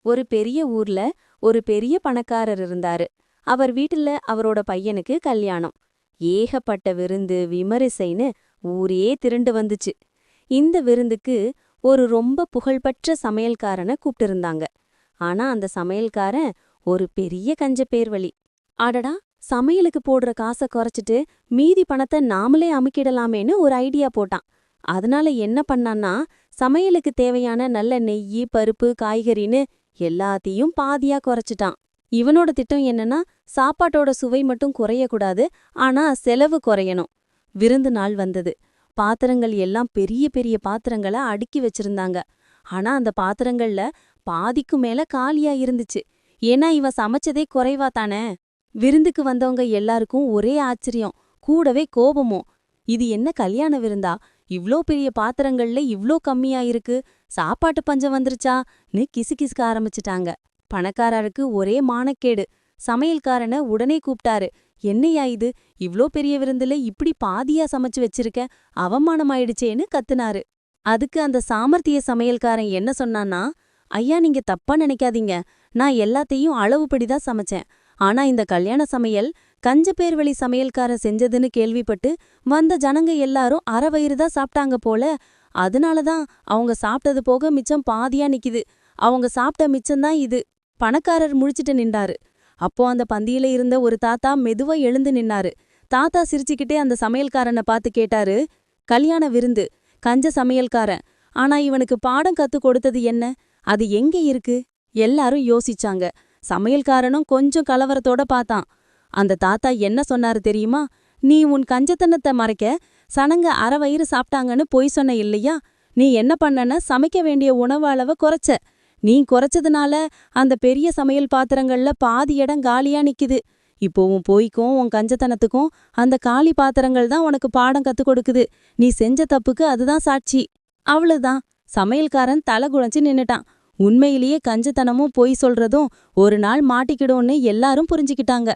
ஒரு பெரிய ஊர்ல ஒரு பெரிய பணக்காரர் இருந்தாரு. அவர் வீட்டுல அவரோட பையனுக்கு கல்யாணம். ஏகப்பட்ட விருந்து விமரிசைன்னு ஊரே திரண்டு வந்துச்சு. இந்த விருந்துக்கு ஒரு ரொம்ப புகழ்பெற்ற சமையல்காரனை கூப்பிட்டிருந்தாங்க. ஆனா அந்த சமையல்காரன் ஒரு பெரிய கஞ்ச பேர்வழி. அடடா, சமையலுக்கு போடுற காசை குறைச்சிட்டு மீதி பணத்தை நாமளே அமுக்கிடலாமேன்னு ஒரு ஐடியா போட்டான். அதனால என்ன பண்ணான்னா, சமையலுக்கு தேவையான நல்ல நெய்யி பருப்பு காய்கறின்னு எல்லாத்தையும் பாதியா குறைச்சிட்டான். இவனோட திட்டம் என்னன்னா, சாப்பாட்டோட சுவை மட்டும் குறையக்கூடாது, ஆனா செலவு குறையணும். விருந்து நாள் வந்தது. பாத்திரங்கள் எல்லாம் பெரிய பெரிய பாத்திரங்களை அடுக்கி வச்சிருந்தாங்க. ஆனா அந்த பாத்திரங்கள்ல பாதிக்கும் மேல காலியா இருந்துச்சு. ஏன்னா இவன் சமைச்சதே குறைவா தானே. விருந்துக்கு வந்தவங்க எல்லாருக்கும் ஒரே ஆச்சரியம், கூடவே கோபமும். இது என்ன கல்யாண விருந்தா? இவ்ளோ பெரிய பாத்திரங்கள்ல இவ்ளோ கம்மியா இருக்கு, சாப்பாட்டு பஞ்சம் வந்துருச்சான்னு கிசுகிசுக்க ஆரம்பிச்சிட்டாங்க. பணக்காரருக்கு ஒரே மானக்கேடு. சமையல்காரனை உடனே கூப்பிட்டாரு. என்னையா இது, இவ்ளோ பெரிய விருந்துல இப்படி பாதியா சமைச்சு வச்சிருக்க, அவமானமாயிடுச்சேன்னு கத்துனாரு. அதுக்கு அந்த சாமர்த்திய சமையல்காரன் என்ன சொன்னான்னா, ஐயா நீங்க தப்பா நினைக்காதீங்க, நான் எல்லாத்தையும் அளவுபடிதான் சமைச்சேன். ஆனா இந்த கல்யாண சமையல் கஞ்ச பேர்வழி சமையல்காரன் செஞ்சதுன்னு கேள்விப்பட்டு வந்த ஜனங்க எல்லாரும் அரை வயிறுதான் சாப்பிட்டாங்க போல. அதனாலதான் அவங்க சாப்பிட்டது போக மிச்சம் பாதியா நிக்குது. அவங்க சாப்பிட்ட மிச்சம்தான் இது. பணக்காரர் முழிச்சிட்டு நின்றாரு. அப்போ அந்த பந்தியில இருந்த ஒரு தாத்தா மெதுவா எழுந்து நின்னாரு. தாத்தா சிரிச்சுக்கிட்டே அந்த சமையல்காரனை பார்த்து கேட்டாரு, கல்யாண விருந்து, கஞ்ச சமையல்காரன், ஆனா இவனுக்கு பாடம் கத்து கொடுத்தது என்ன? அது எங்கே இருக்கு? எல்லாரும் யோசிச்சாங்க. சமையல்காரனும் கொஞ்சம் கலவரத்தோட பார்த்தான். அந்த தாத்தா என்ன சொன்னாரு தெரியுமா? நீ உன் கஞ்சத்தனத்தை மறைக்க சனங்க அரை வயிறு சாப்பிட்டாங்கன்னு பொய் சொன்ன இல்லையா? நீ என்ன பண்ணன, சமைக்க வேண்டிய உணவு அளவை குறைச்ச. நீ குறைச்சதுனால அந்த பெரிய சமையல் பாத்திரங்கள்ல பாதி இடம் காலியா நிக்குது. இப்போ உன் பொய்க்கும் உன் கஞ்சத்தனத்துக்கும் அந்த காலி பாத்திரங்கள் தான் உனக்கு பாடம் கத்து கொடுக்குது. நீ செஞ்ச தப்புக்கு அதுதான் சாட்சி. அவ்வளவுதான். சமையல்காரன் தலை குழஞ்சு நின்னுட்டான். உண்மையிலேயே கஞ்சத்தனமும் பொய் சொல்றதும் ஒரு நாள் மாட்டிக்கிடும்னு எல்லாரும் புரிஞ்சுக்கிட்டாங்க.